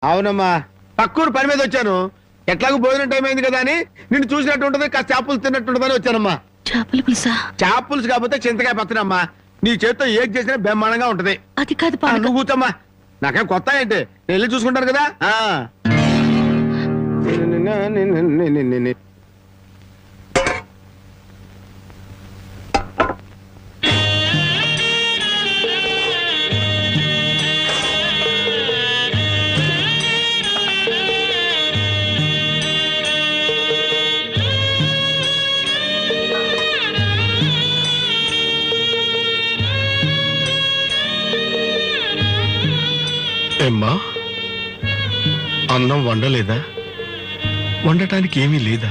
అవునమ్మా, పక్కూరు పని మీద వచ్చాను. ఎట్లాగో భోజనం టైం అయింది కదా అని నిన్ను చూసినట్టు ఉంటది, కాస్త చేపలు తిన్నట్టుంటదని వచ్చానమ్మా. చేపల పులుసా? చేప పులుసు కాకపోతే చింతకాయ పచ్చనమ్మా. నీ చేతితో ఏం చేసినా బ్రహ్మాండంగా ఉంటది. అది కాదు నువ్వు కూర్చోమ్మా, నాకేం కొత్త ఏంటి, నేను వెళ్ళి చూసుకుంటాను కదా. ఏమ్మా, అన్నం వండలేదా? వండటానికి ఏమీ లేదా?